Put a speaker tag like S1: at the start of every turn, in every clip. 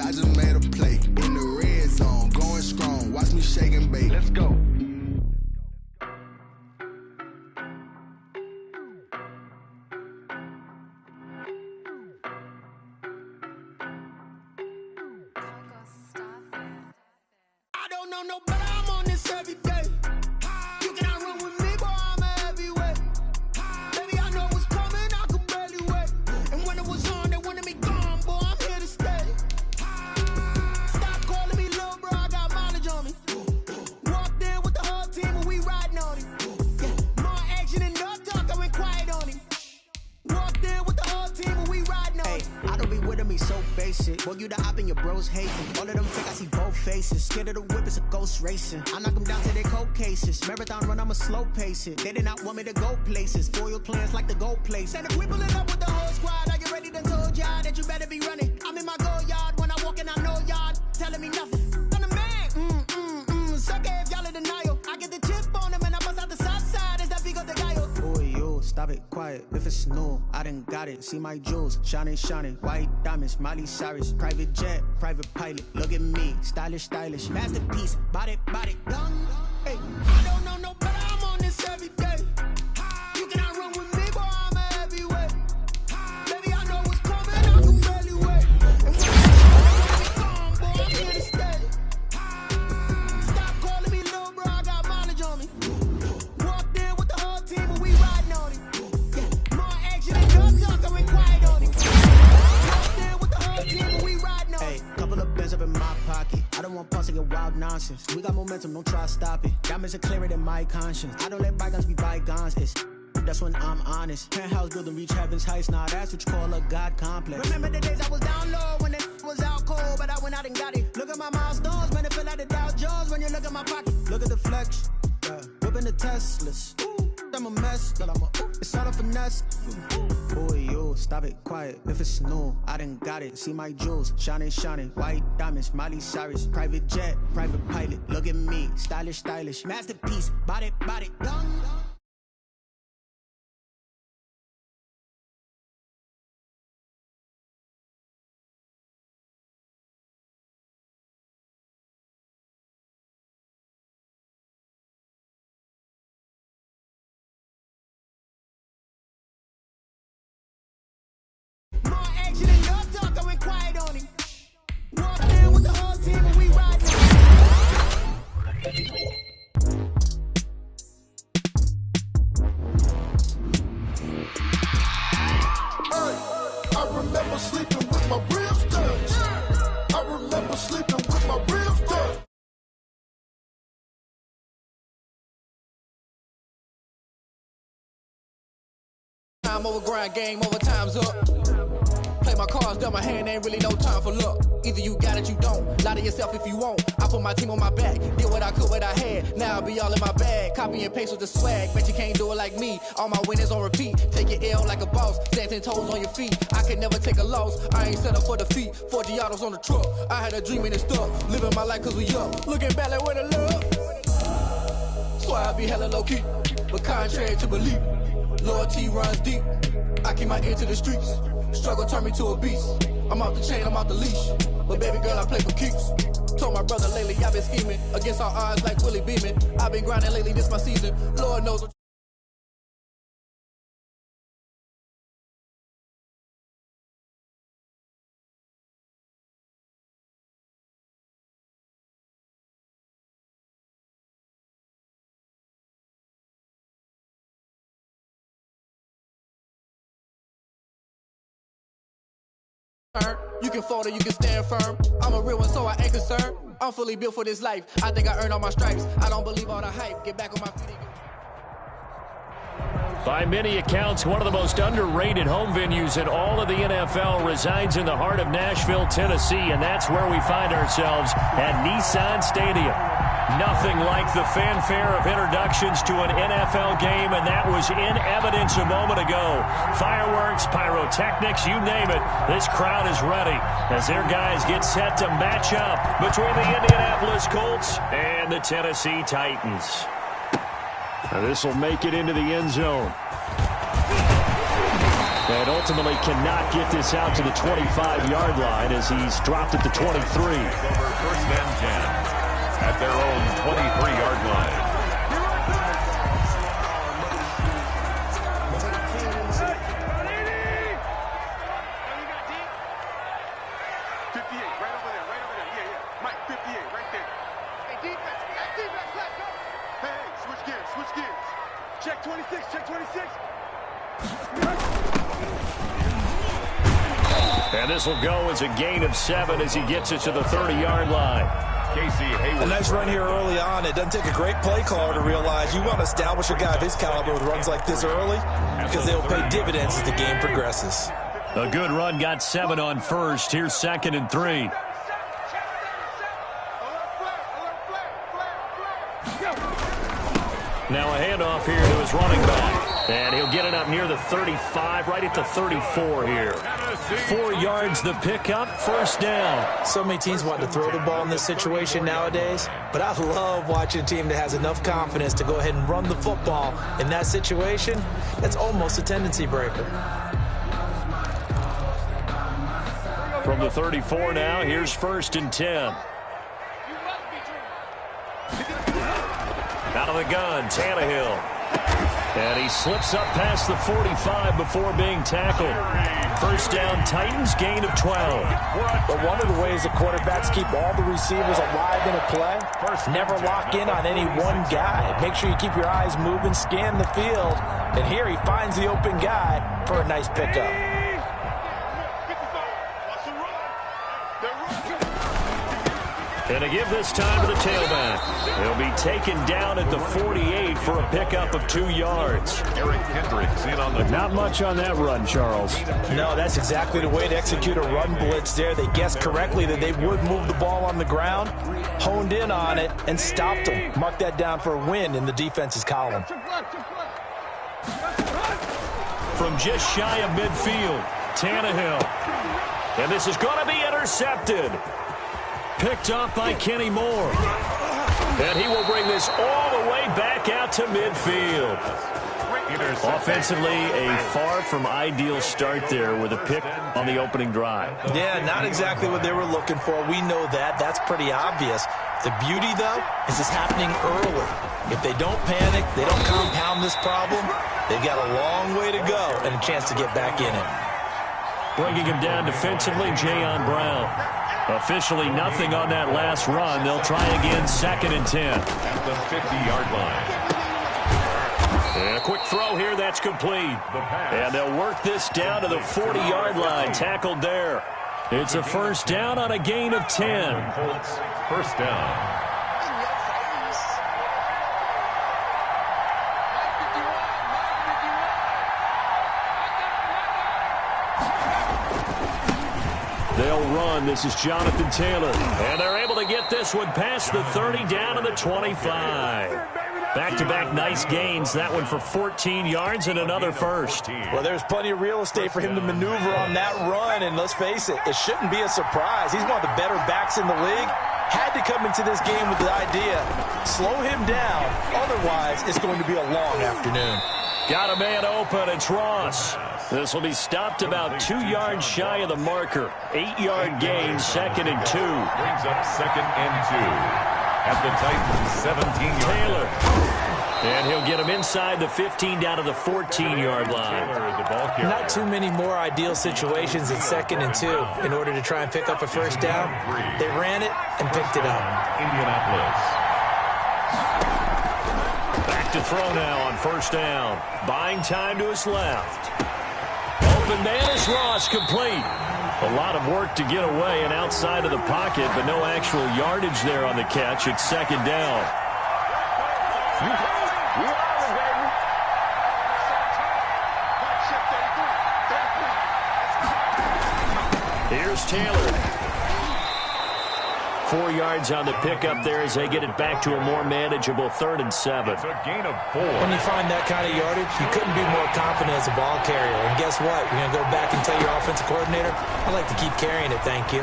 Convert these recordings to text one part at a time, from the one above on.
S1: I just made a play in the red zone, going strong. Watch me shake and bake. Let's go. I don't know no better. I'm on this every day. You cannot run with me, boy. I'm a heavyweight. Baby, I know what's coming. I could barely wait. And when it was on, they wanted me gone, boy. I'm here to stay. Stop calling me little bro. I got mileage on me. Walked in with the whole team and we riding on it. Yeah. More action and no talk. I went quiet on him. Walked in with the whole team and we riding on it.
S2: I don't be with him, he's so basic. Boy, you the op and your bros hate him. All of them fake, I see both faces. Scared of the whip, it's a ghost racing. I knock them down to their cold cases. Marathon run, I'ma slow pace it. They did not want me to go places. Foil plans like the gold place. And if we pulling up with the whole squad, I get ready to told y'all that you better be running. I'm in my go yard when I walk in, I know y'all telling me nothing. I'm the man, sucker if y'all in denial. I get the chip on them and I bust out the south side. Is that big of the guy? Boy, you, stop it, quiet. If it's new, I done got it. See my jewels, shining, shining. White diamonds, Miley Cyrus. Private jet, private pilot. Look at me, stylish, stylish. Masterpiece, body, done.
S1: Hey, I don't know no better. I'm on this every day. You cannot run with me, boy. I'm a heavyweight. Baby, I know what's coming. I can barely wait. And when I'm gone, boy, I'm here to stay. Stop calling me little bro. I got mileage on me. Walked in with the whole team and we riding on it. Yeah. More action and no talk. I went quiet on it. Walked in with the whole team and we riding on it.
S2: Hey, couple of bins up in my pocket. I don't want pause to get wild nonsense. We got momentum, don't try to stop it. Diamonds are clearer than my conscience. I don't let bygones be bygones. That's when I'm honest. Penthouse building reach heaven's heights. Nah, that's what you call a God complex.
S1: Remember the days I was down low when it was out cold, but I went out and got it. Look at my milestones, man, it feel like the Dow Jones when you look at my pocket.
S2: Look at the flex, yeah. Whipping the Teslas. Ooh, I'm a mess, but it's all a finesse. Boy, you, stop it, quiet. If it's new, I done got it. See my jewels, shining, shining. White diamonds, Miley Cyrus. Private jet, private pilot. Look at me, stylish, stylish. Masterpiece, body, done.
S1: More action and no talk. I went quiet on him. Walked in with the whole team and we riding on it.
S3: I remember sleeping with my ribs done. I remember sleeping with my ribs done.
S4: Time over grind, game over, time's up. Play my cards, dealt my hand, ain't really no time for luck. Either you got it, you don't. Lie to yourself if you won't. I put my team on my back, did what I could, what I had. Now I'll be all in my bag, copy and paste with the swag. Bet you can't do it like me. All my winners on repeat. Take your L like a boss, stand 10 toes on your feet. I can never take a loss, I ain't set up for defeat. 4 Giottos on the truck, I had a dream and it's stuck. Living my life cause we up, looking back like where the love. So I be hella low key, but contrary to belief. Loyalty runs deep, I keep my ear to the streets. Struggle turned me to a beast. I'm off the chain, I'm off the leash. But baby girl, I play for keeps. Told my brother lately, I've been scheming against all odds like Willie Beeman. I've been grinding lately, this my season. Lord knows what. You can fold or you can stand firm. I'm a real one, so I ain't concerned. I'm fully built for this life. I think I earned all my stripes. I don't believe all the hype. Get back on my feet.
S5: By many accounts, one of the most underrated home venues in all of the NFL resides in the heart of Nashville, Tennessee, and that's where we find ourselves at Nissan Stadium. Nothing like the fanfare of introductions to an NFL game, and that was in evidence a moment ago. Fireworks, pyrotechnics, you name it, this crowd is ready as their guys get set to match up between the Indianapolis Colts and the Tennessee Titans. Now this will make it into the end zone. And ultimately cannot get this out to the 25-yard line as he's dropped at the 23.
S6: Over 1st and 10 at their own 23-yard line.
S3: Check 26, check 26.
S5: And this will go as a gain of 7 as he gets it to the 30-yard line.
S7: A nice run here early on. It doesn't take a great play caller to realize you want to establish a guy of his caliber with runs like this early because they'll pay dividends as the game progresses.
S5: A good run got 7 on first. Here's 2nd and 3. Now a handoff here to his running back. And he'll get it up near the 35, right at the 34 here. 4 yards the pickup, 1st down.
S7: So many teams want to throw the ball in this situation nowadays, but I love watching a team that has enough confidence to go ahead and run the football. In that situation, that's almost a tendency breaker.
S5: From the 34 now, here's 1st and 10. Out of the gun, Tannehill. And he slips up past the 45 before being tackled. 1st down, Titans, gain of 12.
S7: But one of the ways the quarterbacks keep all the receivers alive in a play, never lock in on any one guy. Make sure you keep your eyes moving, scan the field. And here he finds the open guy for a nice pickup.
S5: And to give this time to the tailback. He'll be taken down at the 48 for a pickup of 2 yards.
S6: Eric Kendricks in on the
S5: Not much on that run, Charles.
S7: No, that's exactly the way to execute a run blitz there. They guessed correctly that they would move the ball on the ground, honed in on it, and stopped them. Mark that down for a win in the defense's column.
S5: From just shy of midfield, Tannehill. And this is going to be intercepted. Picked off by Kenny Moore. And he will bring this all the way back out to midfield. Offensively, a far from ideal start there with a pick on the opening drive.
S7: Yeah, not exactly what they were looking for. We know that. That's pretty obvious. The beauty, though, is it's happening early. If they don't panic, they don't compound this problem, they've got a long way to go and a chance to get back in it.
S5: Bringing him down defensively, Jayon Brown. Officially nothing on that last run. They'll try again, 2nd and 10.
S6: At the 50-yard line.
S5: And a quick throw here, that's complete. And they'll work this down to the 40-yard line. Tackled there. It's a 1st down on a gain of 10.
S6: Colts, 1st down.
S5: They'll run. This is Jonathan Taylor. And they're able to get this one past the 30 down to the 25. Back-to-back nice gains. That one for 14 yards and another 1st.
S7: Well, there's plenty of real estate for him to maneuver on that run. And let's face it, it shouldn't be a surprise. He's one of the better backs in the league. Had to come into this game with the idea, slow him down. Otherwise, it's going to be a long afternoon.
S5: Got a man open. It's Ross. This will be stopped about 2 yards shy of the marker. 8-yard gain, 2nd and 2.
S6: Brings up 2nd and 2. At the Titans, 17-yard
S5: Taylor. And he'll get him inside the 15 down to the 14-yard line.
S7: Not too many more ideal situations in 2nd and 2 in order to try and pick up a 1st down. They ran it and picked it up.
S6: Indianapolis.
S5: Back to throw now on 1st down. Buying time to his left. Open man is Ross, complete. A lot of work to get away and outside of the pocket, but no actual yardage there on the catch. It's 2nd down. Here's Taylor. 4 yards on the pickup there as they get it back to a more manageable 3rd and 7.
S6: It's a gain of 4.
S7: When you find that kind of yardage, you couldn't be more confident as a ball carrier. And guess what? You're going to go back and tell your offensive coordinator, I'd like to keep carrying it, thank you.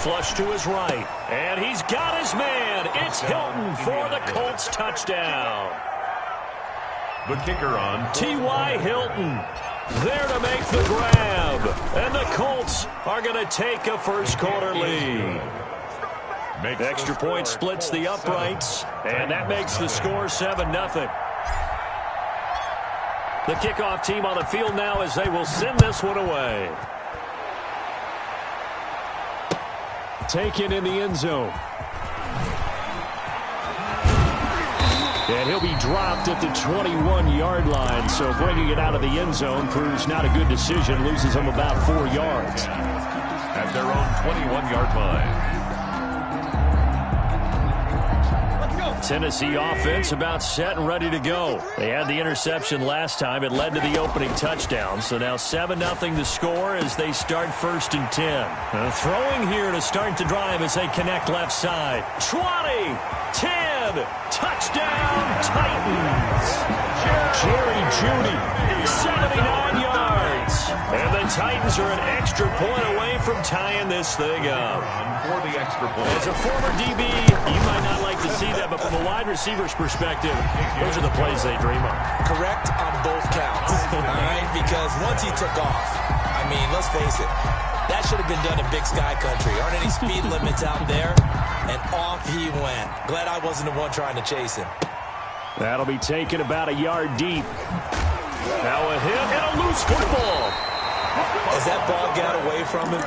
S5: Flush to his right. And he's got his man. It's Hilton for the Colts touchdown.
S6: The kicker on
S5: T.Y. Hilton. There to make the grab. And the Colts are going to take a first-quarter lead. Extra point splits the uprights, and that makes the score 7-0. The kickoff team on the field now as they will send this one away. Taken in the end zone. And he'll be dropped at the 21-yard line, so bringing it out of the end zone proves not a good decision, loses him about 4 yards.
S6: At their own 21-yard line.
S5: Tennessee offense about set and ready to go. They had the interception last time. It led to the opening touchdown. So now 7-0 the score as they start 1st and 10. Throwing here to start the drive as they connect left side. 20, 10, touchdown Titans. Jerry Jeudy, 79 yards. And the Titans are an extra point away from tying this thing up.
S6: For the extra point.
S5: As a former DB, you might not like to see that, but from a wide receiver's perspective, those are the plays they dream of.
S7: Correct on both counts, all right? Because once he took off, I mean, let's face it, that should have been done in Big Sky Country. Aren't any speed limits out there? And off he went. Glad I wasn't the one trying to chase him.
S5: That'll be taken about a yard deep. Now a hit and a loose football.
S7: As that ball got away from him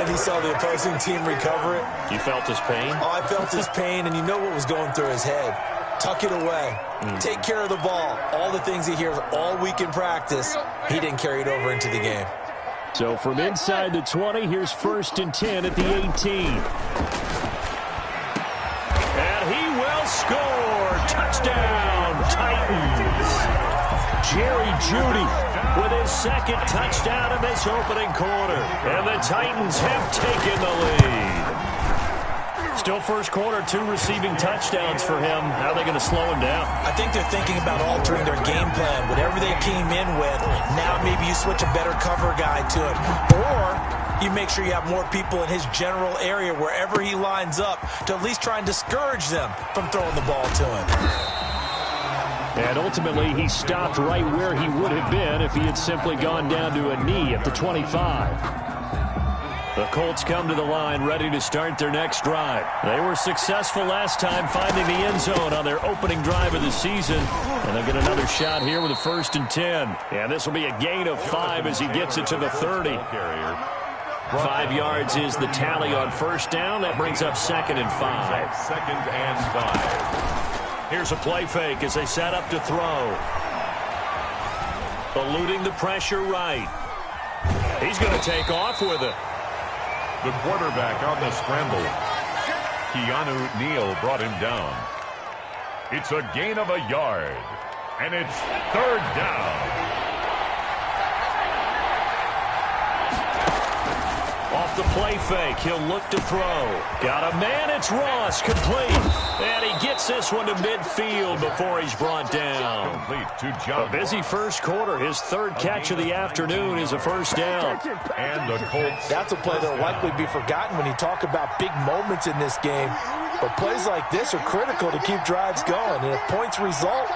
S7: and he saw the opposing team recover it.
S5: You felt his pain?
S7: Oh, I felt his pain, and you know what was going through his head. Tuck it away. Take care of the ball. All the things he hears all week in practice, he didn't carry it over into the game.
S5: So from inside the 20, here's 1st and 10 at the 18. And he will score. Touchdown, Titans. Jerry Jeudy with his 2nd touchdown in this opening quarter. And the Titans have taken the lead. Still first quarter, 2 receiving touchdowns for him. How are they going to slow him down?
S7: I think they're thinking about altering their game plan. Whatever they came in with, now maybe you switch a better cover guy to him. Or you make sure you have more people in his general area wherever he lines up to at least try and discourage them from throwing the ball to him.
S5: And ultimately, he stopped right where he would have been if he had simply gone down to a knee at the 25. The Colts come to the line ready to start their next drive. They were successful last time finding the end zone on their opening drive of the season. And they'll get another shot here with a 1st and 10. And this will be a gain of 5 as he gets it to the 30. 5 yards is the tally on 1st down. That brings up 2nd and 5.
S6: 2nd and 5.
S5: Here's a play fake as they set up to throw. Eluding the pressure right. He's going to take off with it.
S6: The quarterback on the scramble. Keanu Neal brought him down. It's a gain of a yard. And it's 3rd down.
S5: Off the play fake, he'll look to throw. Got a man, it's Ross, complete. And he gets this one to midfield before he's brought down.
S6: Complete to John.
S5: A busy first quarter. His 3rd catch of the afternoon is a 1st down.
S6: And the Colts.
S7: That's a play that will likely be forgotten when you talk about big moments in this game. But plays like this are critical to keep drives going. And if points result,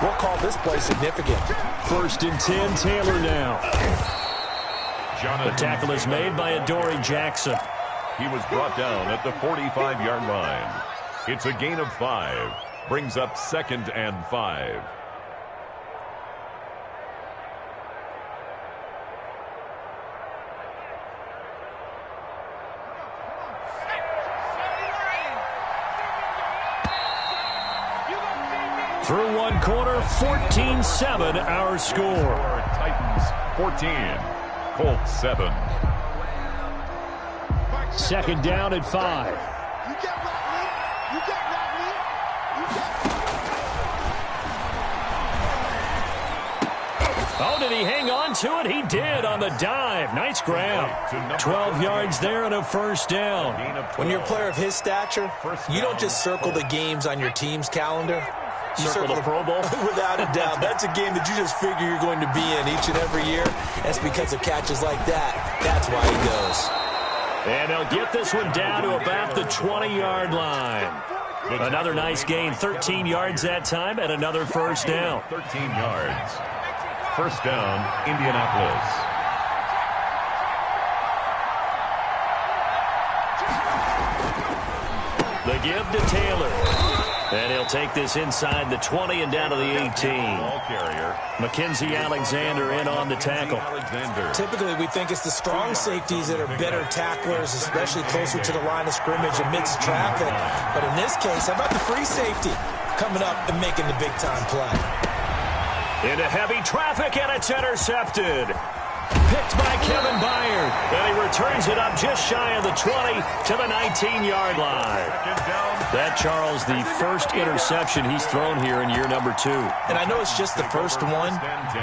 S7: we'll call this play significant.
S5: 1st and 10, Taylor now. The tackle is made by Adoree Jackson.
S6: He was brought down at the 45-yard line. It's a gain of 5. Brings up 2nd and 5.
S5: Through 1 quarter, 14-7 our score.
S6: Titans 14. Colts 7.
S5: 2nd down at 5. Oh, did he hang on to it? He did on the dive. Nice grab. 12 yards there and a 1st down.
S7: When you're a player of his stature, you don't just circle the games on your team's calendar. You
S5: circle the Pro Bowl?
S7: Without a doubt. That's a game that you just figure you're going to be in each and every year. That's because of catches like that. That's why he goes.
S5: And they'll get this one down to about the 20-yard line. Another nice gain, 13 yards that time, and another 1st down.
S6: 13 yards. first down, Indianapolis.
S5: The give to Taylor. And he'll take this inside the 20 and down to the 18.
S6: Ball carrier.
S5: Mackenzie Alexander in on the tackle.
S7: Typically, we think it's the strong safeties that are better tacklers, especially closer to the line of scrimmage amidst traffic. But in this case, how about the free safety coming up and making the big-time play?
S5: Into heavy traffic, and it's intercepted. Picked by Kevin Byard, and he returns it up just shy of the 20 to the 19-yard line. That, Charles, the first interception he's thrown here in year number 2.
S7: And I know it's just the first one,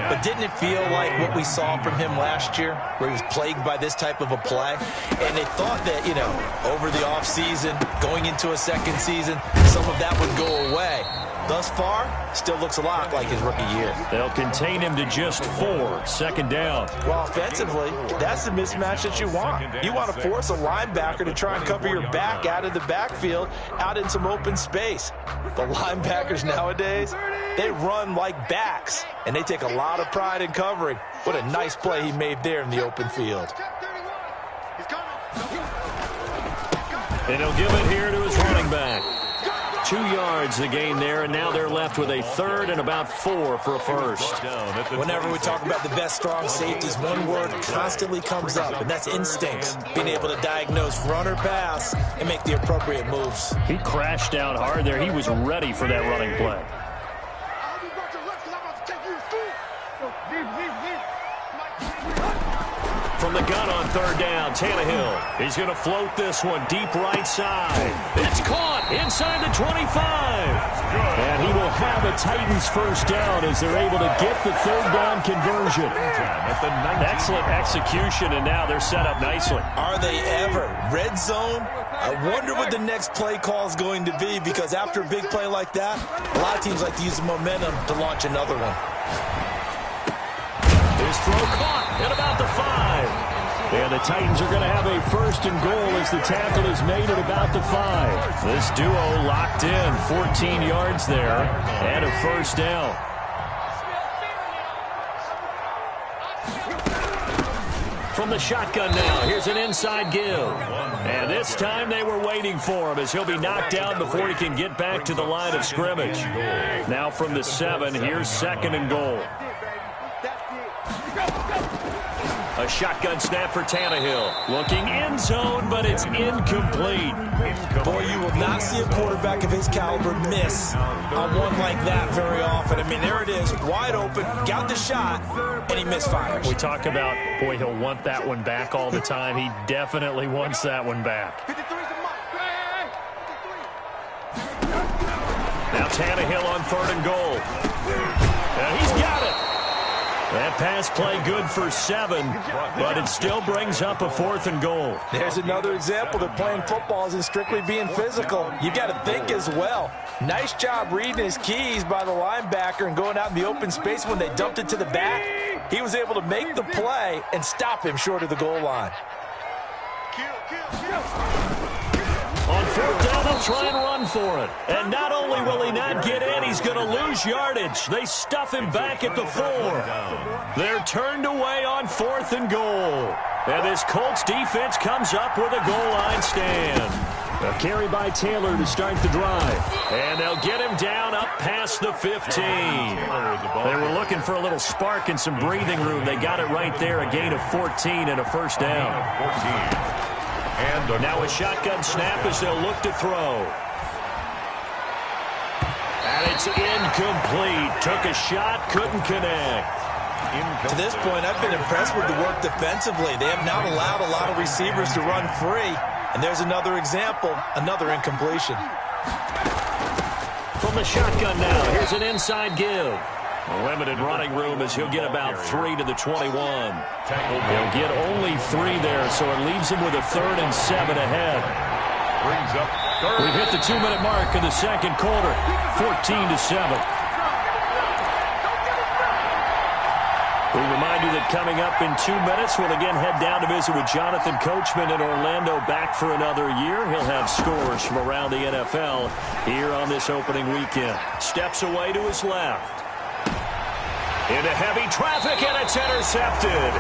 S7: but didn't it feel like what we saw from him last year, where he was plagued by this type of a play? And they thought that, you know, over the offseason, going into a second season, some of that would go away. Thus far, still looks a lot like his rookie year.
S5: They'll contain him to just 4, second down.
S7: Well, offensively, that's the mismatch that you want. You want to force a linebacker to try and cover your back out of the backfield, out in some open space. The linebackers nowadays, they run like backs, and they take a lot of pride in covering. What a nice play he made there in the open field.
S5: And he'll give it here to his running back. 2 yards the gain there, and now they're left with a third and about 4 for a first.
S7: Whenever we talk about the best strong safeties, one word constantly comes up, and that's instincts. Being able to diagnose run or pass and make the appropriate moves.
S5: He crashed down hard there. He was ready for that running play. From the gun on third down, Tannehill. He's going to float this one deep right side. It's caught inside the 25. And he will have a Titans first down as they're able to get the third down conversion. Excellent execution, and now they're set up nicely.
S7: Are they ever? Red zone? I wonder what the next play call is going to be, because after a big play like that, a lot of teams like to use the momentum to launch another one.
S5: His throw caught at about the 5. And the Titans are going to have a first and goal as the tackle is made at about the 5. This duo locked in, 14 yards there, and a first down. From the shotgun now, here's an inside give. And this time they were waiting for him as he'll be knocked down before he can get back to the line of scrimmage. Now from the 7, here's second and goal. A shotgun snap for Tannehill. Looking end zone, but it's incomplete.
S7: Boy, you will not see a quarterback of his caliber miss on one like that very often. I mean, there it is, wide open, got the shot, and he misfires.
S5: We talk about, boy, he'll want that one back all the time. He definitely wants that one back. Now Tannehill on third and goal. And he's got it. That pass play good for 7, but it still brings up a fourth and goal.
S7: There's another example that playing football isn't strictly being physical. You got to think as well. Nice job reading his keys by the linebacker and going out in the open space when they dumped it to the back. He was able to make the play and stop him short of the goal line.
S5: On fourth down, they'll try and run for it. And not only will he not get in, he's going to lose yardage. They stuff him back at the 4. They're turned away on fourth and goal. And this Colts defense comes up with a goal line stand. A carry by Taylor to start the drive. And they'll get him down up past the 15. They were looking for a little spark and some breathing room. They got it right there, a gain of 14 and a first down. And now a shotgun snap as they'll look to throw. And it's incomplete. Took a shot, couldn't connect.
S7: To this point, I've been impressed with the work defensively. They have not allowed a lot of receivers to run free. And there's another example, another incompletion.
S5: From the shotgun now, here's an inside give. A limited running room as he'll get about 3 to the 21. He'll get only 3 there, so it leaves him with a 3rd and 7 ahead.
S6: Brings up third.
S5: We've hit the 2-minute mark in the second quarter, 14-7. We remind you that coming up in 2 minutes, we'll again head down to visit with Jonathan Coachman in Orlando, back for another year. He'll have scores from around the NFL here on this opening weekend. Steps away to his left. Into heavy traffic, and it's intercepted.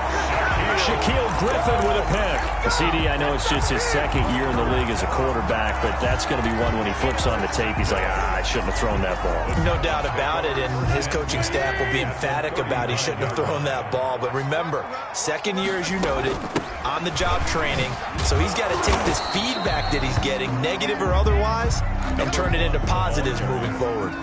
S5: Shaquille Griffin with a pick. CD, I know it's just his second year in the league as a quarterback, but that's going to be one when he flips on the tape. He's like, I shouldn't have thrown that ball.
S7: No doubt about it, and his coaching staff will be emphatic about he shouldn't have thrown that ball. But remember, second year, as you noted, on-the-job training. So he's got to take this feedback that he's getting, negative or otherwise, and turn it into positives moving forward.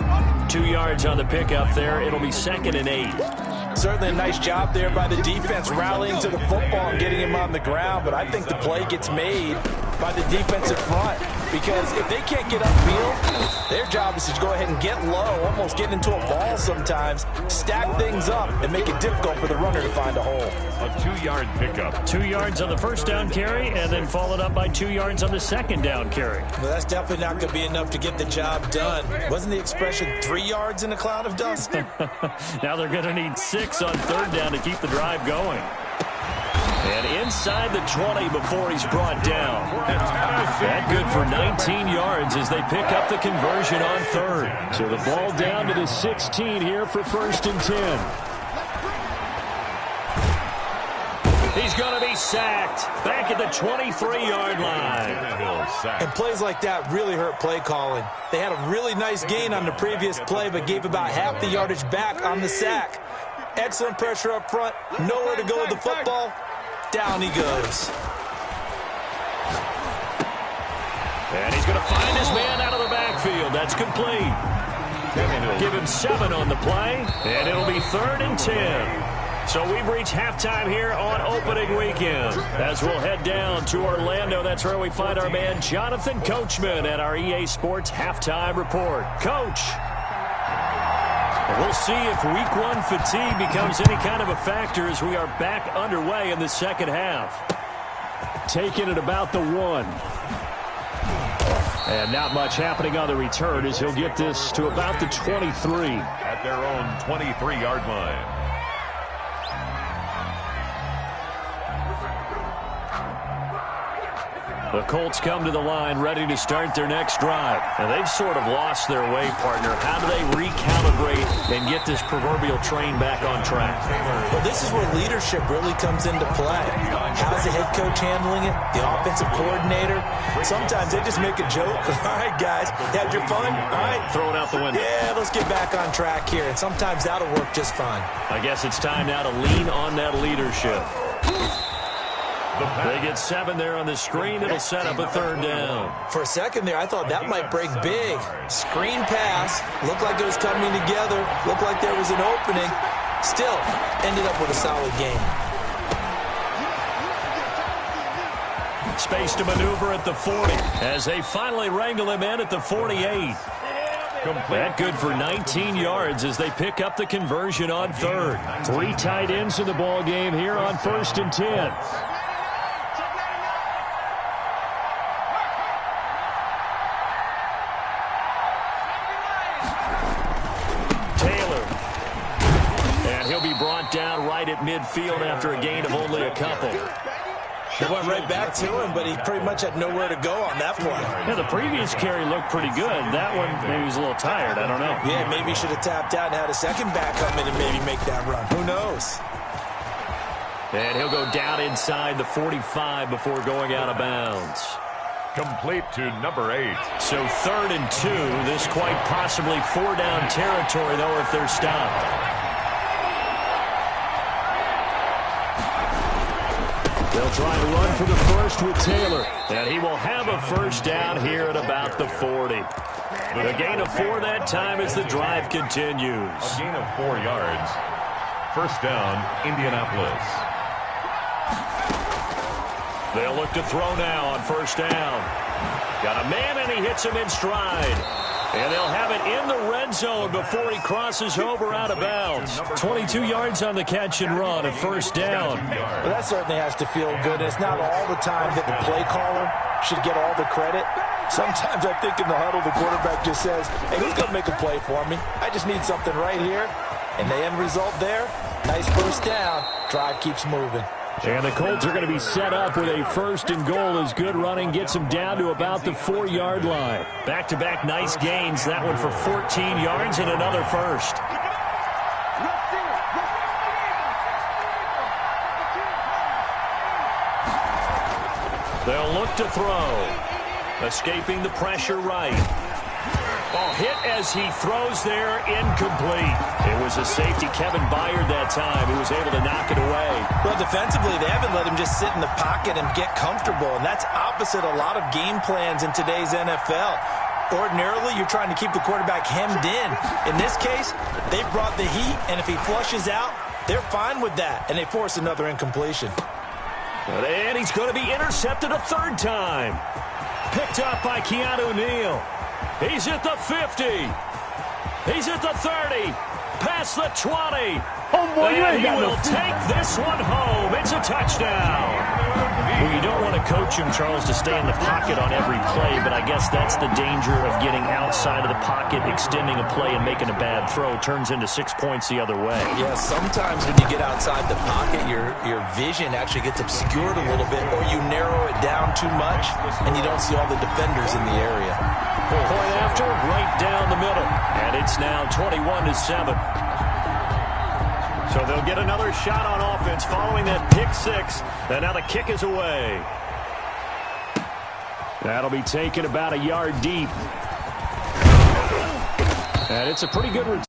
S5: 2 yards on the pickup there. It'll be 2nd and 8.
S7: Certainly a nice job there by the defense rallying to the football and getting him on the ground, but I think the play gets made by the defensive front because if they can't get upfield, their job is to go ahead and get low, almost get into a ball sometimes, stack things up, and make it difficult for the runner to find a hole.
S6: A 2-yard pickup.
S5: 2 yards on the first down carry, and then followed up by 2 yards on the second down carry.
S7: Well, that's definitely not going to be enough to get the job done. Wasn't the expression 3 yards in a cloud of dust?
S5: Now they're going to need 6 on third down to keep the drive going. And inside the 20 before he's brought down. That good for 19 yards as they pick up the conversion on third. So the ball down to the 16 here for 1st and 10. He's going to be sacked back at the 23-yard line.
S7: And plays like that really hurt play calling. They had a really nice gain on the previous play, but gave about half the yardage back on the sack. Excellent pressure up front. Nowhere to go with the football. Down he goes.
S5: And he's going to find his man out of the backfield. That's complete. Give him 7 on the play, and it'll be 3rd and 10. So we've reached halftime here on opening weekend. As we'll head down to Orlando, that's where we find our man Jonathan Coachman at our EA Sports Halftime Report. Coach. We'll see if week 1 fatigue becomes any kind of a factor as we are back underway in the second half. Taking it about the 1. And not much happening on the return as he'll get this to about the 23.
S6: At their own 23-yard line.
S5: The Colts come to the line ready to start their next drive. And they've sort of lost their way, partner. How do they recalibrate and get this proverbial train back on track?
S7: Well, this is where leadership really comes into play. How's the head coach handling it? The offensive coordinator? Sometimes they just make a joke. All right, guys, had your fun? All right.
S5: Throw it out the window.
S7: Yeah, let's get back on track here. And sometimes that'll work just fine.
S5: I guess it's time now to lean on that leadership. They get 7 there on the screen. It'll set up a 3rd down.
S7: For a second there, I thought that might break big. Screen pass. Looked like it was coming together. Looked like there was an opening. Still, ended up with a solid game.
S5: Space to maneuver at the 40 as they finally wrangle him in at the 48. That good for 19 yards as they pick up the conversion on 3rd. 3 tight ends in the ball game here on 1st and 10. Brought down right at midfield after a gain of only a couple.
S7: They went right back to him, but he pretty much had nowhere to go on that play.
S5: Yeah, the previous carry looked pretty good. That one, maybe he was a little tired. I don't know.
S7: Yeah, maybe he should have tapped out and had a second back come in and maybe make that run. Who knows?
S5: And he'll go down inside the 45 before going out of bounds.
S6: Complete to number 8.
S5: So 3rd and 2. This quite possibly 4-down territory, though, if they're stopped. They'll try and run for the first with Taylor. And he will have a 1st down here at about the 40. The gain of 4 that time as the drive continues.
S6: A gain of 4 yards. 1st down, Indianapolis.
S5: They'll look to throw now on 1st down. Got a man, and he hits him in stride. And they'll have it in the red zone before he crosses over out of bounds. 22 yards on the catch and run, a 1st down.
S7: Well, that certainly has to feel good. It's not all the time that the play caller should get all the credit. Sometimes I think in the huddle, the quarterback just says, hey, who's going to make a play for me? I just need something right here. And the end result there, nice 1st down. Drive keeps moving.
S5: And the Colts are going to be set up with a 1st and goal as good running gets them down to about the 4-yard line. Back-to-back nice gains. That one for 14 yards and another 1st. They'll look to throw. Escaping the pressure right. Oh, hit as he throws there, incomplete. It was a safety, Kevin Byard, that time, who was able to knock it away.
S7: Well, defensively, they haven't let him just sit in the pocket and get comfortable, and that's opposite a lot of game plans in today's NFL. Ordinarily, you're trying to keep the quarterback hemmed in. In this case, they brought the heat, and if he flushes out, they're fine with that, and they force another incompletion.
S5: And he's going to be intercepted a third time. Picked up by Keanu Neal. He's at the 50. He's at the 30. Past the 20.
S8: Homeboy, you ain't
S5: he
S8: got
S5: will
S8: no
S5: take this one home. It's a touchdown. Well, you don't want to coach him, Charles, to stay in the pocket on every play, but I guess that's the danger of getting outside of the pocket, extending a play, and making a bad throw. Turns into 6 points the other way.
S7: Yeah, sometimes when you get outside the pocket, your vision actually gets obscured a little bit, or you narrow it down too much, and you don't see all the defenders in the area.
S5: Point after, right down the middle. And it's now 21-7. So they'll get another shot on offense following that pick six. And now the kick is away. That'll be taken about a yard deep. And it's a pretty good return.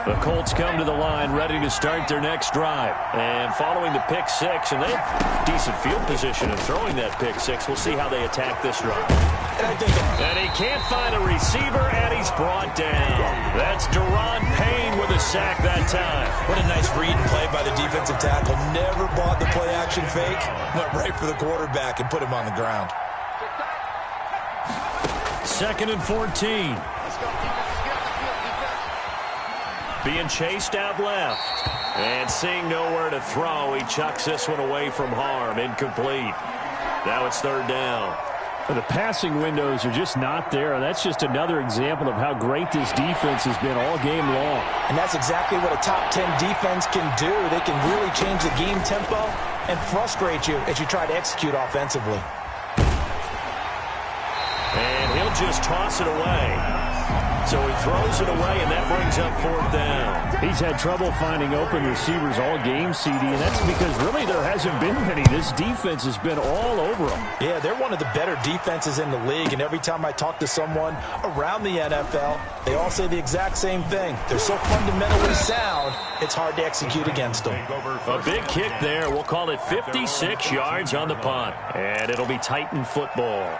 S5: The Colts come to the line ready to start their next drive. And following the pick six, and they have decent field position in throwing that pick six. We'll see how they attack this drive. And he can't find a receiver, and he's brought down. That's Deron Payne with a sack that time.
S7: What a nice read and play by the defensive tackle. Never bought the play-action fake. Went right for the quarterback and put him on the ground.
S5: 2nd and 14. Being chased out left. And seeing nowhere to throw, he chucks this one away from harm. Incomplete. Now it's 3rd down.
S8: The passing windows are just not there. That's just another example of how great this defense has been all game long.
S7: And that's exactly what a top 10 defense can do. They can really change the game tempo and frustrate you as you try to execute offensively.
S5: And he'll just toss it away. So he throws it away, and that brings up 4th down.
S8: He's had trouble finding open receivers all game, CD, and that's because really there hasn't been many. This defense has been all over them.
S7: Yeah, they're one of the better defenses in the league, and every time I talk to someone around the NFL, they all say the exact same thing. They're so fundamentally sound, it's hard to execute against them.
S5: A big kick there. We'll call it 56 yards on the punt, and it'll be Titan football.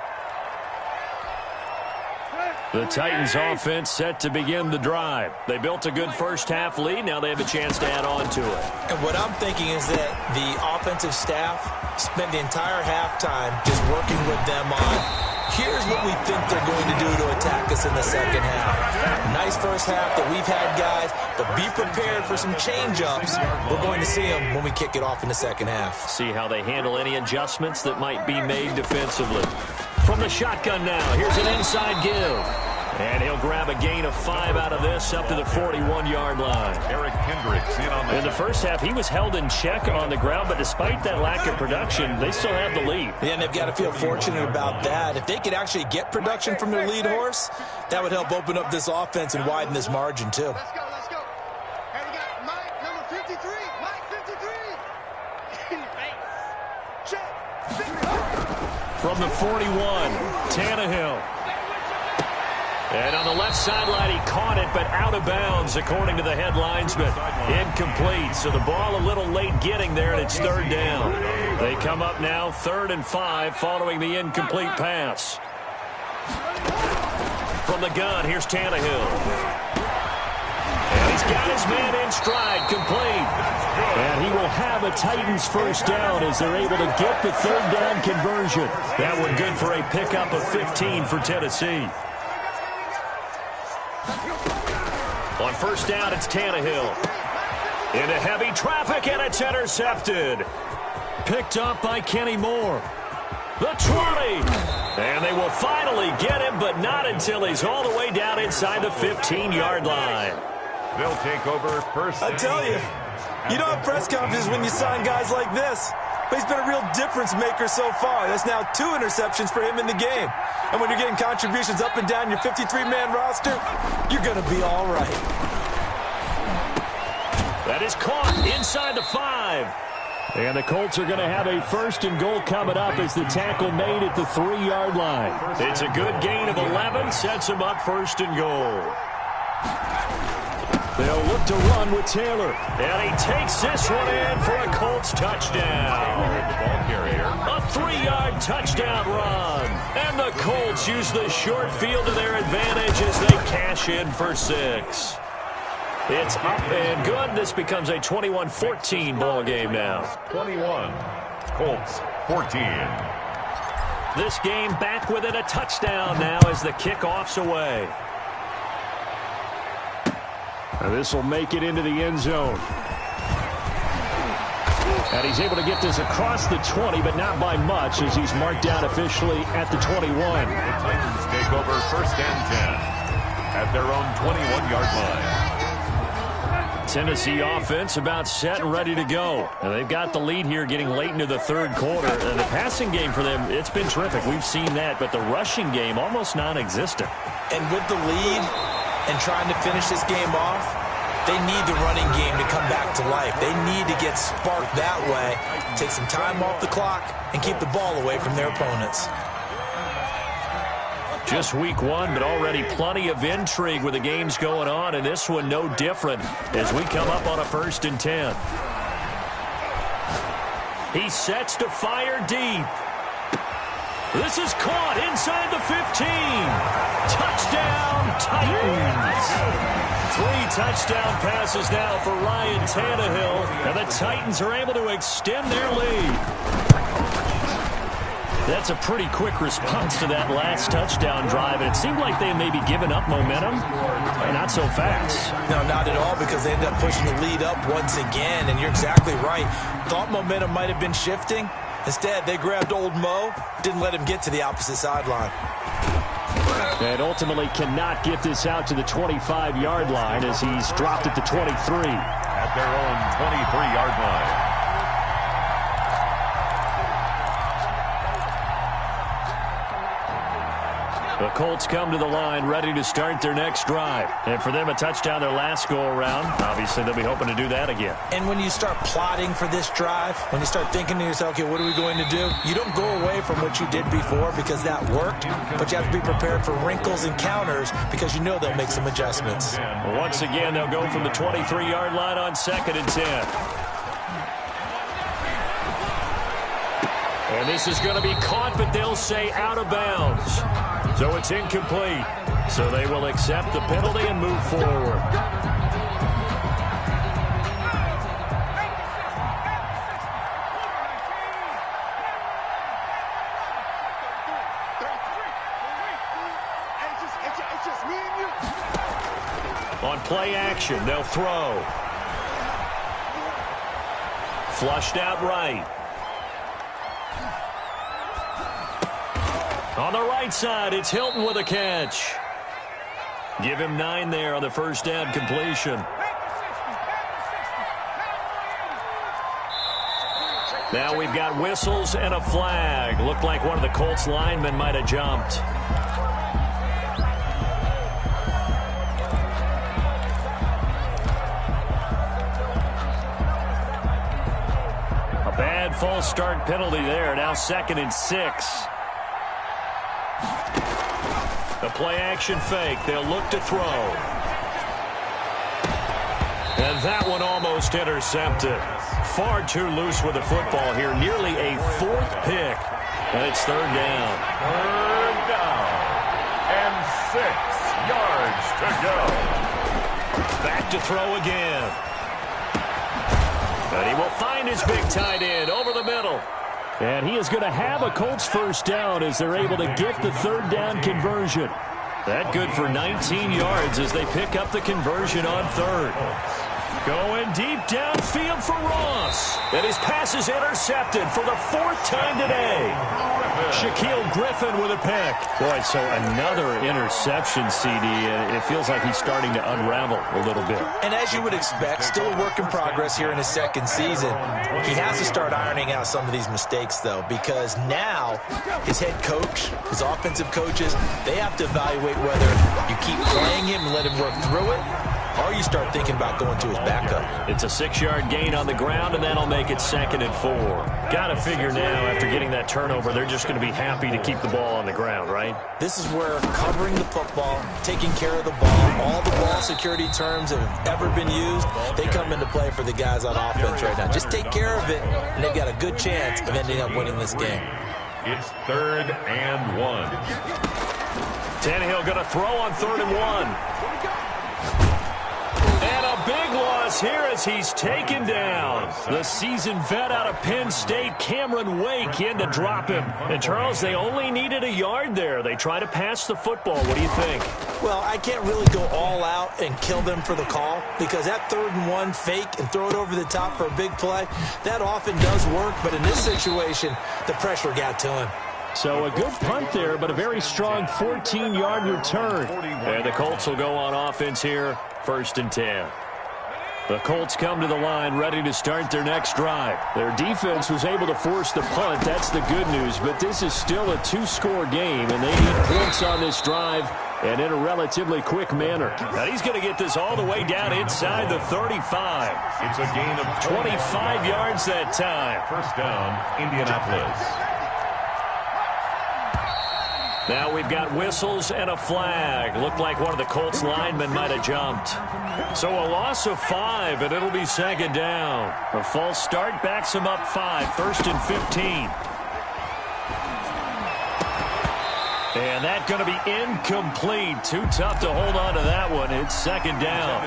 S5: The Titans offense set to begin the drive. They built a good first half lead. Now they have a chance to add on to it.
S7: And what I'm thinking is that the offensive staff spent the entire halftime just working with them on, here's what we think they're going to do to attack us in the second half. Nice first half that we've had, guys, but be prepared for some change-ups. We're going to see them when we kick it off in the second half.
S5: See how they handle any adjustments that might be made defensively. From the shotgun now, here's an inside give. And he'll grab a gain of 5 out of this up to the 41-yard line.
S6: Eric Hendricks in
S5: the first half, he was held in check on the ground, but despite that lack of production, they still have the lead.
S7: Yeah, and they've got to feel fortunate about that. If they could actually get production from their lead horse, that would help open up this offense and widen this margin, too.
S1: Let's go, let's go. And we got Mike, number 53. Mike, 53. Check.
S5: From the 41, Tannehill. And on the left sideline, he caught it, but out of bounds, according to the head linesman. Incomplete, so the ball a little late getting there, and it's 3rd down. They come up now 3rd and 5 following the incomplete pass. From the gun, here's Tannehill. And he's got his man in stride, complete. And he will have a Titans first down as they're able to get the 3rd down conversion. That one good for a pickup of 15 for Tennessee. On first down, it's Tannehill. Into heavy traffic, and it's intercepted. Picked up by Kenny Moore. The 20. And they will finally get him, but not until he's all the way down inside the 15-yard line.
S6: They'll take over first.
S7: I tell you, you don't have press conferences when you sign guys like this. but he's been a real difference maker so far. That's now 2 interceptions for him in the game. And when you're getting contributions up and down your 53-man roster, you're going to be all right.
S5: That is caught inside the 5. And the Colts are going to have a 1st and goal coming up as the tackle made at the 3-yard line. It's a good gain of 11, sets them up 1st and goal. They'll look to run with Taylor. And he takes this one in for a Colts touchdown. A 3-yard touchdown run. And the Colts use the short field to their advantage as they cash in for 6. It's up and good. This becomes a 21-14 ball game now.
S6: 21, Colts 14.
S5: This game back within a touchdown now as the kickoff's away. And this will make it into the end zone. And he's able to get this across the 20, but not by much as he's marked out officially at the 21.
S6: The Titans take over 1st and 10 at their own 21-yard line.
S5: Tennessee offense about set and ready to go. And they've got the lead here getting late into the 3rd quarter. And the passing game for them, it's been terrific. We've seen that. But the rushing game, almost non-existent.
S7: And with the lead and trying to finish this game off, they need the running game to come back to life. They need to get sparked that way, take some time off the clock, and keep the ball away from their opponents.
S5: Just week 1, but already plenty of intrigue with the games going on, and this one no different as we come up on a 1st and 10. He sets to fire deep. This is caught inside the 15. Touchdown, Titans. 3 touchdown passes now for Ryan Tannehill, and the Titans are able to extend their lead. That's a pretty quick response to that last touchdown drive, and it seemed like they may be giving up momentum. Not so fast.
S7: No, not at all, because they ended up pushing the lead up once again, and you're exactly right. Thought momentum might have been shifting. Instead, they grabbed old Mo, didn't let him get to the opposite sideline.
S5: And ultimately cannot get this out to the 25-yard line as he's dropped at the 23.
S6: At their own 23-yard line.
S5: The Colts come to the line ready to start their next drive. And for them, a touchdown their last go-around. Obviously, they'll be hoping to do that again.
S7: And when you start plotting for this drive, when you start thinking to yourself, okay, what are we going to do? You don't go away from what you did before because that worked, but you have to be prepared for wrinkles and counters because you know they'll make some adjustments.
S5: Once again, they'll go from the 23-yard line on 2nd and 10. And this is going to be caught, but they'll say out of bounds. So it's incomplete. So they will accept the penalty and move forward. On play action, they'll throw. Flushed out right. On the right side, it's Hilton with a catch. Give him 9 there on the first down completion. Now we've got whistles and a flag. Looked like one of the Colts linemen might have jumped. A bad false start penalty there. Now 2nd and 6. The play-action fake. They'll look to throw. And that one almost intercepted. Far too loose with the football here. Nearly a 4th pick. And it's 3rd down.
S6: 3rd down. And 6 yards to go.
S5: Back to throw again. And he will find his big tight end over the middle. And he is going to have a Colts first down as they're able to get the 3rd down conversion. That good for 19 yards as they pick up the conversion on 3rd. Going deep downfield for Ross. And his pass is intercepted for the 4th time today. Shaquille Griffin with a pick. Boy, so another interception, CD, and it feels like he's starting to unravel a little bit.
S7: And as you would expect, still a work in progress here in his second season. He has to start ironing out some of these mistakes, though, because now his head coach, his offensive coaches, they have to evaluate whether you keep playing him and let him work through it, or you start thinking about going to his backup.
S5: It's a 6-yard gain on the ground, and that'll make it 2nd and 4. Got to figure now, after getting that turnover, they're just going to be happy to keep the ball on the ground, right?
S7: This is where covering the football, taking care of the ball, all the ball security terms that have ever been used, they come into play for the guys on offense right now. Just take care of it, and they've got a good chance of ending up winning this game.
S6: It's 3rd and 1.
S5: Tannehill going to throw on 3rd and 1. And a big loss here as he's taken down. The seasoned vet out of Penn State, Cameron Wake, in to drop him. And, Charles, they only needed a yard there. They try to pass the football. What do you think?
S7: Well, I can't really go all out and kill them for the call because that 3rd and 1 fake and throw it over the top for a big play, that often does work. But in this situation, the pressure got to him.
S5: So a good punt there, but a very strong 14-yard return. And the Colts will go on offense here, 1st and 10. The Colts come to the line ready to start their next drive. Their defense was able to force the punt. That's the good news, but this is still a 2-score game, and they need points on this drive and in a relatively quick manner. Now he's going to get this all the way down inside the 35.
S6: It's a gain of
S5: 25 yards that time.
S6: 1st down, Indianapolis.
S5: Now we've got whistles and a flag. Looked like one of the Colts linemen might have jumped. So a loss of 5, and it'll be 2nd down. A false start backs him up 5, 1st and 15. And that's going to be incomplete. Too tough to hold on to that one. It's 2nd down.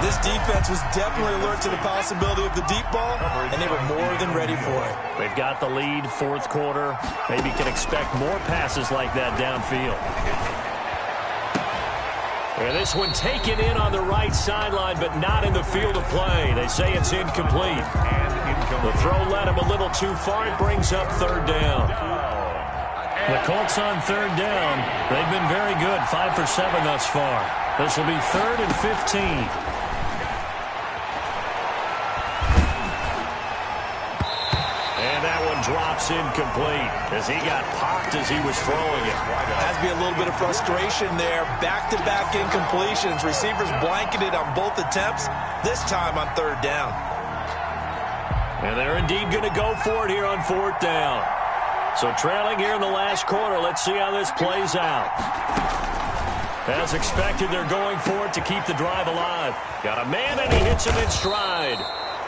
S7: This defense was definitely alert to the possibility of the deep ball, and they were more than ready for it.
S5: They've got the lead, 4th quarter. Maybe can expect more passes like that downfield. And this one taken in on the right sideline, but not in the field of play. They say it's incomplete. The throw led him a little too far. It brings up 3rd down. The Colts on 3rd down. They've been very good, 5 for 7 thus far. This will be 3rd and 15. And that one drops incomplete as he got popped as he was throwing it.
S7: Has to be a little bit of frustration there. Back-to-back incompletions. Receivers blanketed on both attempts, this time on 3rd down.
S5: And they're indeed going to go for it here on 4th down. So trailing here in the last quarter, let's see how this plays out. As expected, they're going for it to keep the drive alive. Got a man, and he hits him in stride.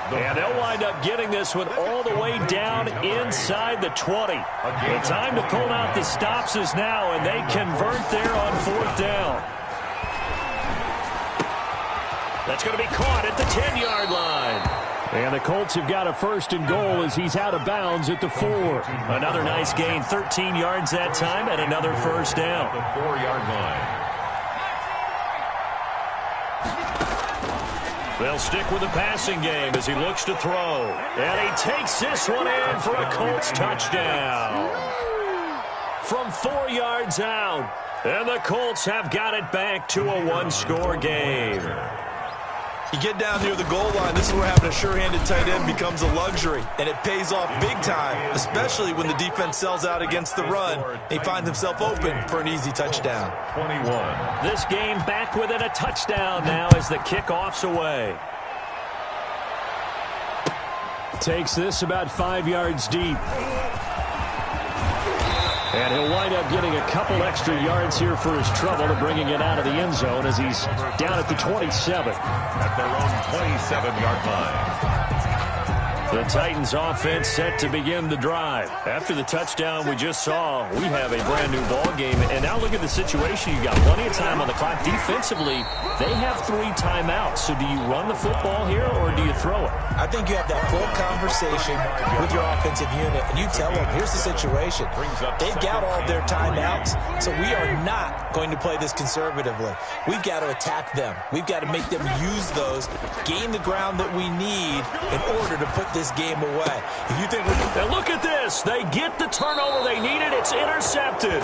S5: And they'll wind up getting this one all the way down inside the 20. The time to pull out the stops is now, and they convert there on 4th down. That's going to be caught at the 10-yard line. And the Colts have got a 1st and goal as he's out of bounds at the 4. Another nice gain, 13 yards that time, and another 1st down.
S6: The 4-yard line.
S5: They'll stick with the passing game as he looks to throw. And he takes this one in for a Colts touchdown. From 4 yards out. And the Colts have got it back to a 1-score game.
S7: You get down near the goal line, this is where having a sure-handed tight end becomes a luxury, and it pays off big time, especially when the defense sells out against the run. He finds himself open for an easy touchdown.
S6: 21.
S5: This game back within a touchdown now as the kickoff's away. Takes this about 5 yards deep. And he'll wind up getting a couple extra yards here for his trouble to bringing it out of the end zone as he's down at the 27.
S6: At their own 27-yard line.
S5: The Titans offense set to begin the drive. After the touchdown we just saw, we have a brand new ball game. And now look at the situation. You got plenty of time on the clock. Defensively, they have 3 timeouts. So do you run the football here or do you throw it?
S7: I think you have that full conversation with your offensive unit, and you tell them, here's the situation. They've got all their timeouts, so we are not going to play this conservatively. We've got to attack them. We've got to make them use those, gain the ground that we need in order to put this game away. If you think
S5: and look at this. They get the turnover they needed. It's intercepted.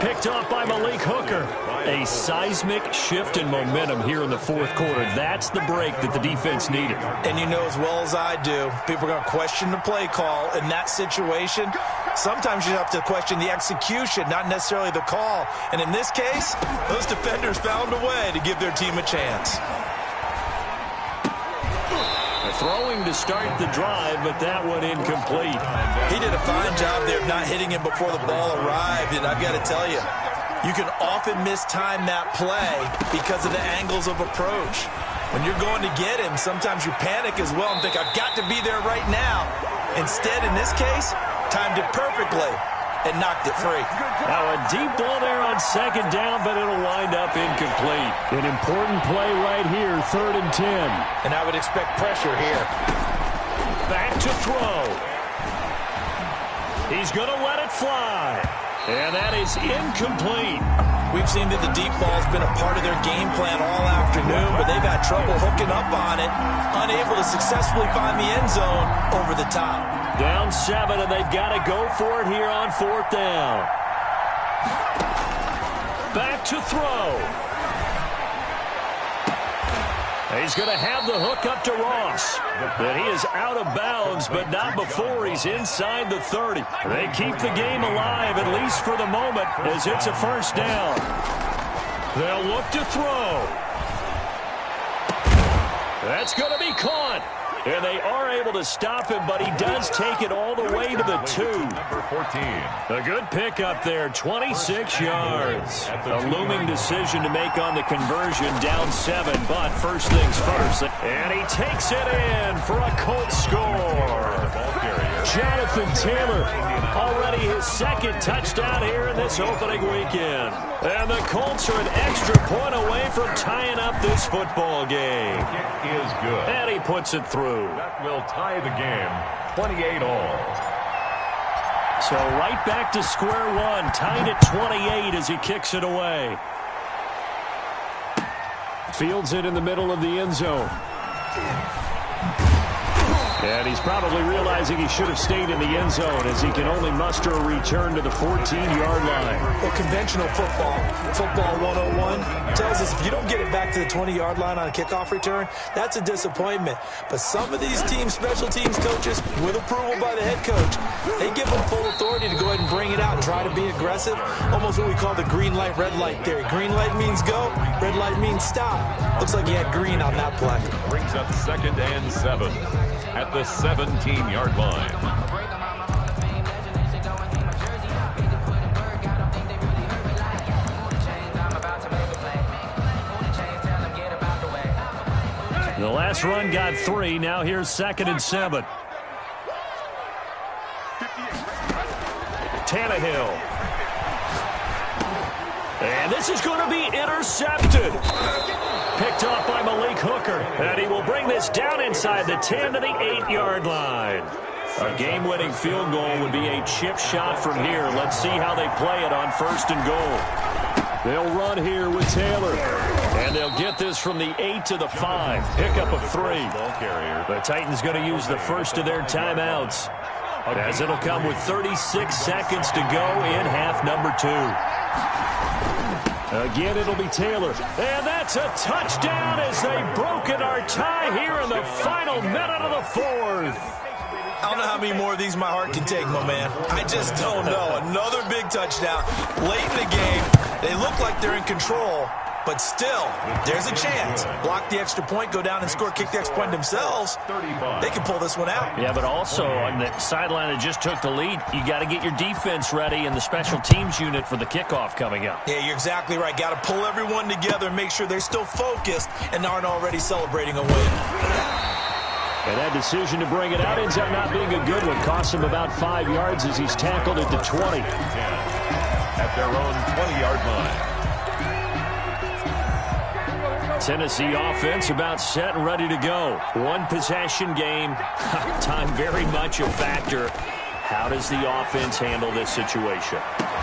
S5: Picked off by Malik Hooker. A seismic shift in momentum here in the fourth quarter. That's the break that the defense needed.
S7: And you know as well as I do, people are going to question the play call in that situation. Sometimes you have to question the execution, not necessarily the call. And in this case, those defenders found a way to give their team a chance.
S5: Throwing to start the drive, but that one incomplete.
S7: He did a fine job there of not hitting him before the ball arrived, and I've got to tell you, you can often mistime that play because of the angles of approach. When you're going to get him, sometimes you panic as well and think, I've got to be there right now. Instead, in this case, timed it perfectly and knocked it free.
S5: Now a deep ball there on second down, but it'll wind up incomplete.
S8: An important play right here, 3rd and 10.
S7: And I would expect pressure here.
S5: Back to throw. He's going to let it fly. And that is incomplete.
S7: We've seen that the deep ball's been a part of their game plan all afternoon, but they've had trouble hooking up on it, unable to successfully find the end zone over the top.
S5: Down 7, and they've got to go for it here on 4th down. Back to throw. He's going to have the hook up to Ross. But he is out of bounds, but not before he's inside the 30. They keep the game alive, at least for the moment, as it's a first down. They'll look to throw. That's going to be caught. And they are able to stop him, but he does take it all the way to the 2.
S6: Number 14.
S5: A good pickup there, 26 yards. A looming decision to make on the conversion, down 7, but first things first. And he takes it in for a Colts score. Jonathan Taylor, already his second touchdown here in this opening weekend. And the Colts are an extra point away from tying up this football game.
S6: It is good.
S5: And he puts it through.
S6: That will tie the game, 28 all.
S5: So right back to square one, tied at 28 as he kicks it away. Fields it in the middle of the end zone. And he's probably realizing he should have stayed in the end zone as he can only muster a return to the 14-yard line.
S7: Well, conventional football 101, tells us if you don't get it back to the 20-yard line on a kickoff return, that's a disappointment. But some of these teams, special teams coaches, with approval by the head coach, they give them full authority to go ahead and bring it out and try to be aggressive, almost what we call the green light, red light theory. Green light means go, red light means stop. Looks like he had green on that play.
S6: Brings up 2nd and 7. At the 17-yard line.
S5: The last run got 3. Now here's 2nd and 7. Tannehill. And this is going to be intercepted. Picked off by Malik Hooker. And he will bring this down inside the 10 to the 8-yard line. A game-winning field goal would be a chip shot from here. Let's see how they play it on 1st and goal. They'll run here with Taylor. And they'll get this from the 8 to the 5. Pickup of 3. The Titans going to use the first of their timeouts, as it'll come with 36 seconds to go in half number 2. Again, it'll be Taylor. And that's a touchdown as they've broken our tie here in the final minute of the 4th.
S7: I don't know how many more of these my heart can take, my man. I just don't know. Another big touchdown late in the game. They look like they're in control, but still, there's a chance. Block the extra point, go down and score, kick the extra point themselves. They can pull this one out.
S5: Yeah, but also on the sideline that just took the lead, you got to get your defense ready and the special teams unit for the kickoff coming up.
S7: Yeah, you're exactly right. Got to pull everyone together and make sure they're still focused and aren't already celebrating a win.
S5: And that decision to bring it out ends up not being a good one. Cost him about 5 yards as he's tackled at the 20.
S6: At their own 20-yard line.
S5: Tennessee offense about set and ready to go. One possession game. Time very much a factor. How does the offense handle this situation?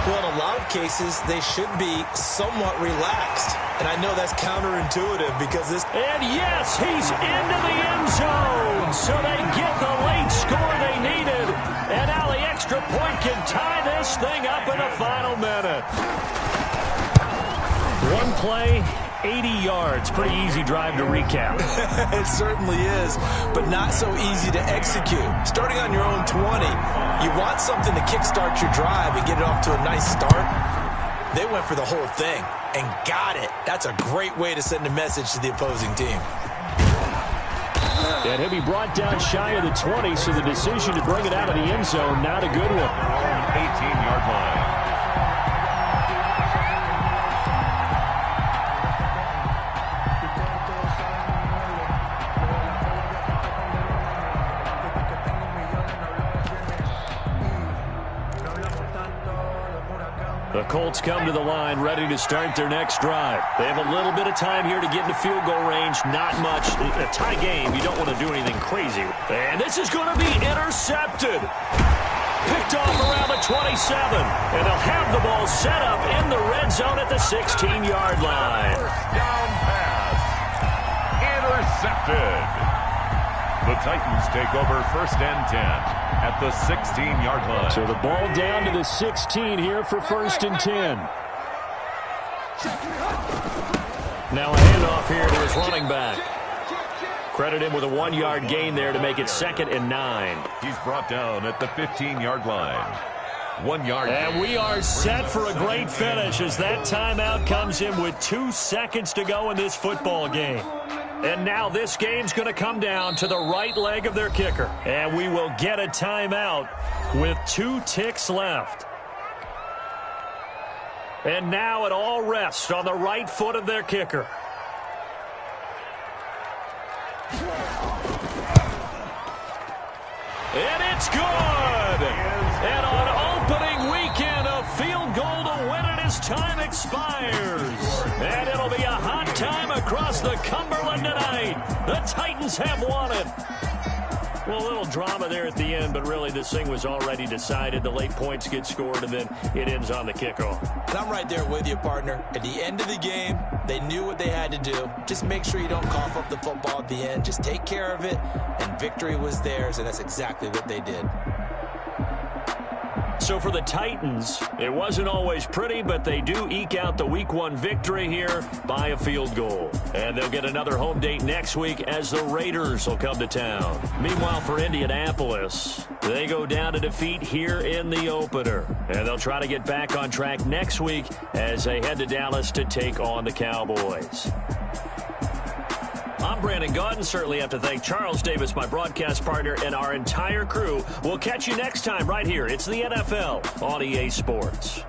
S7: Well, in a lot of cases, they should be somewhat relaxed. And I know that's counterintuitive because this...
S5: And yes, he's into the end zone. So they get the late score they needed. And now the extra point can tie this thing up in the final minute. One play, 80 yards. Pretty easy drive to recap.
S7: It certainly is, but not so easy to execute. Starting on your own 20, you want something to kickstart your drive and get it off to a nice start. They went for the whole thing and got it. That's a great way to send a message to the opposing team.
S5: And he'll be brought down shy of the 20, so the decision to bring it out of the end zone, not a good one.
S6: 18-yard line.
S5: The Colts come to the line, ready to start their next drive. They have a little bit of time here to get into field goal range. Not much. A tie game, you don't want to do anything crazy. And this is going to be intercepted. Picked off around the 27. And they'll have the ball set up in the red zone at the 16-yard line.
S6: First down pass. Intercepted. The Titans take over 1st and 10. At the 16-yard line.
S5: So the ball down to the 16 here for 1st and 10. Now a handoff here to his running back. Credit him with a 1-yard gain there to make it 2nd and 9.
S6: He's brought down at the 15-yard line. 1 yard.
S5: And we are set for a great finish as that timeout comes in with 2 seconds to go in this football game. And now this game's going to come down to the right leg of their kicker. And we will get a timeout with 2 ticks left. And now it all rests on the right foot of their kicker. And it's good! And on opening weekend, a field goal to win it as time expires. And it'll be a hot time across the Cumberland tonight. The Titans have won it. Well, a little drama there at the end, but really this thing was already decided. The late points get scored, and then it ends on the kickoff.
S7: And I'm right there with you, partner. At the end of the game, they knew what they had to do. Just make sure you don't cough up the football at the end. Just take care of it, and victory was theirs, and that's exactly what they did.
S5: So for the Titans, it wasn't always pretty, but they do eke out the Week 1 victory here by a field goal. And they'll get another home date next week as the Raiders will come to town. Meanwhile, for Indianapolis, they go down to defeat here in the opener. And they'll try to get back on track next week as they head to Dallas to take on the Cowboys. I'm Brandon Gaudin. Certainly have to thank Charles Davis, my broadcast partner, and our entire crew. We'll catch you next time right here. It's the NFL on EA Sports.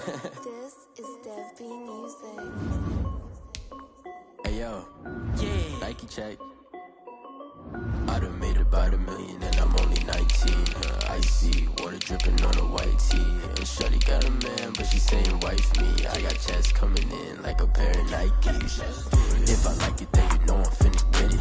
S9: This is Dev B Music.
S10: Hey yo, yeah. Nike check. I done made about $1 million and I'm only 19. Icy water dripping on a white tee. And shorty got a man, but she saying wife me. I got checks coming in like a pair of Nikes. If I like it, then you know I'm finna get it.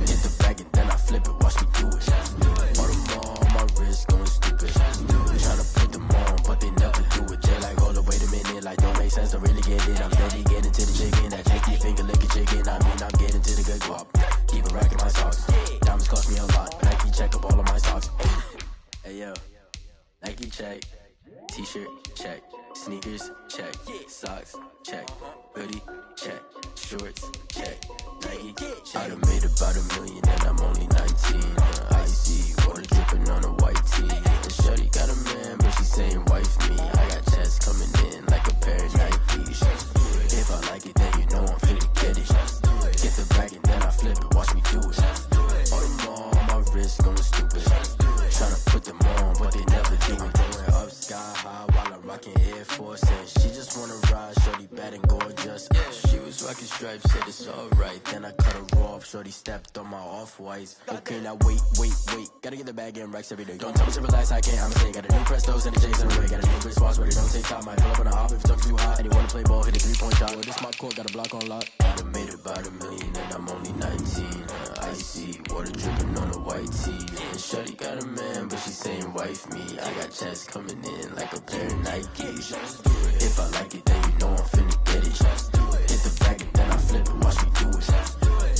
S10: Hit the bag and then I flip it, watch me do it. All them on my wrist going stupid. Tryna put them on, but they never do it. Jay like, hold up, wait a minute, like don't make sense to really get it. I'm steady getting to the chicken, that tasty finger licking chicken. I mean, I'm getting to the good guap. Keep a rack in my socks. Diamonds cost me a lot. Nike check up all of my socks. Hey yo, Nike check. T-shirt check. Sneakers check. Socks check. Hoodie check. Shorts check. Nike check. I done made about $1 million and I'm only 19. Icy water dripping on a white tee. And shorty got a man, but she saying wife me. I got checks coming in like a pair of Nikes. If I like it, then you know I'm finna get it. Get the bag and then I flip it, watch me do it. All them on my wrist going stupid. Tryna put them on, but they never do it. Going up sky high while I'm rocking Air Force. And she just wanna ride, shorty bad and gorgeous. She was rocking stripes, said it's alright. Then I cut her off, shorty stepped on my off-whites. Okay, now wait. Gotta get the bag and racks every day. Don't tell me to relax, I can't, I'ma say. Got a new Prestos and a J's in the way. Got a new Chris Foss, but it don't take time. Might pull up on a hop if it talks too hot. And you wanna play ball, hit a 3-point shot. Well, this my court, got a block on lock. I done made about $1 million and I'm only 19. Icy water dripping on a white tee. And shorty got a man, but she saying wife me. I got checks coming in like a pair of Nikes. If I like it, then you know I'm finna get it. Hit the bag and then I flip it, watch me do it.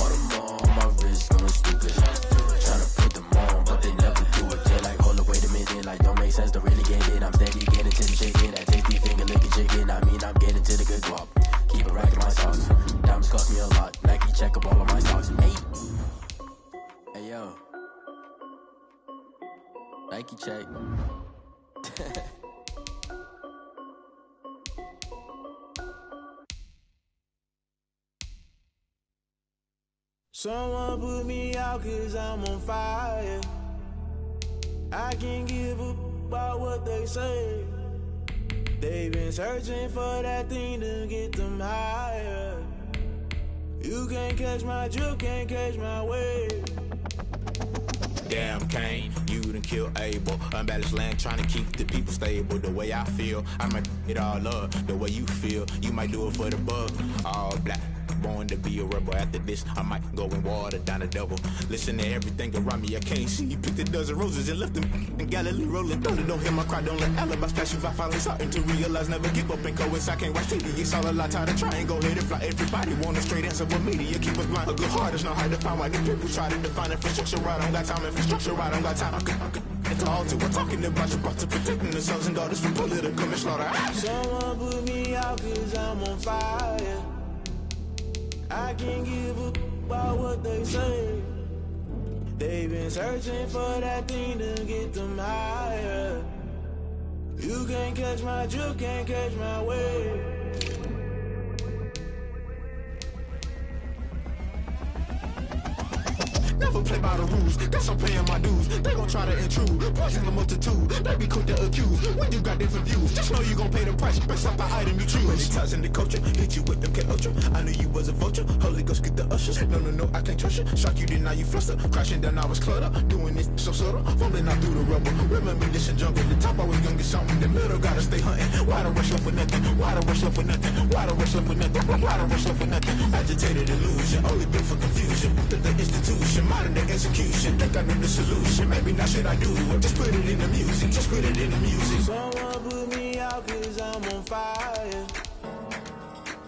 S10: All them on my wrist going stupid. Tryna put them on, but they never do it. They're like, hold up, wait a minute, like don't make sense to really get it. I'm steady getting to the chicken, that tasty finger licking chicken. I mean, I'm getting to the good guap. Keep a rack in my socks. Diamonds cost me a lot. Nike check up all of my socks. Hey yo, Nike check.
S11: Someone put me out 'cause I'm on fire. I can't give a about what they say. They've been searching for that thing to get them higher. You can't catch my drift, can't catch my wave.
S12: Damn Kane, you done killed Abel. Unbalanced land trying to keep the people stable. The way I feel, I might it all up. The way you feel, you might do it for the bug. All black, born to be a rebel. After this, I might go and water down the devil. Listen to everything around me, I can't see. Picked a dozen roses and left them in Galilee rolling thunder. Don't hear my cry, don't let alibis pass you. I finally starting to realize, never give up and coincide. Can't watch TV, it's all a lot. Tired of trying, go ahead and fly. Everybody want a straight answer, but media keep us blind. A good heart is not hard to find. Why the people try to define infrastructure right? I don't got time, infrastructure right? I don't got time. I could it's all to we're talking about you brought to protecting the sons and daughters from political and slaughter.
S11: Someone put me out 'cause I'm on fire. I can't give a about what they say. They've been searching for that thing to get them higher. You can't catch my drift, can't catch my wave.
S12: Never play by the rules, guess I'm paying my dues. They gon' try to intrude, poison the multitude. They be quick to accuse, when you got different views. Just know you gon' pay the price, based off the item you choose. Ties in the culture, hit you with them K-Ultra. I knew you was a vulture, Holy Ghost get the ushers. No, I can't trust you. Shock you, then now you fluster. Crashing down, I was cluttered. Doing this so subtle, falling out through the rubble. Remember this in jungle, the top I was young and something. In the middle, gotta stay hunting. Why the rush left for nothing? Why the rush left for nothing? Why the rush left for nothing? Why the rush left for nothing? Agitated illusion, only built for confusion. The institution, modern day execution. Think I know the solution. Maybe not should I do it? Just put it in the music. Just put it in the music.
S11: Someone put me out 'cause I'm on fire.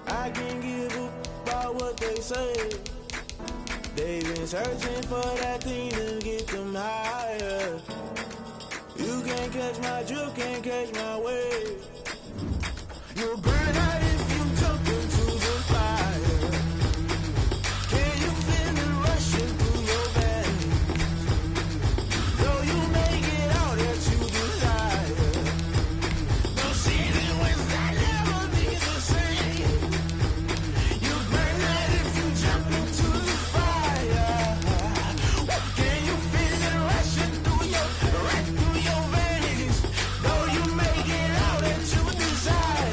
S11: I can't give a about what they say. They've been searching for that thing to get them higher. You can't catch my drift, can't catch my wave. You'll burn out if you jump into the fire. Can you feel it rushing through your veins? Though you make it out that you desire. No season when that never be the same. You burn out if you jump into the fire. Can you feel it rushing through your veins? Though you make it out that you desire.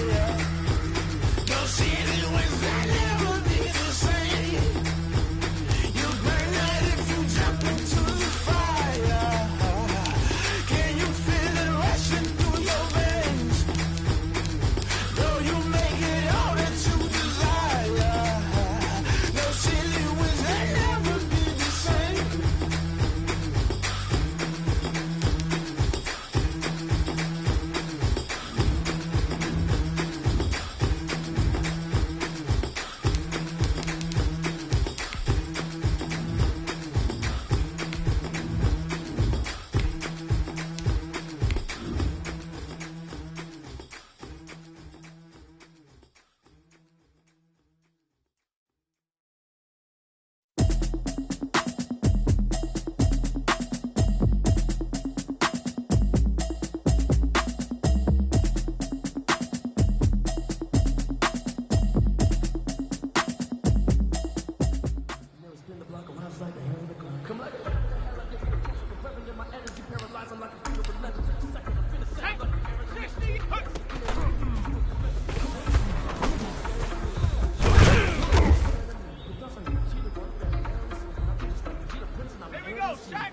S1: Here we go, Shaq!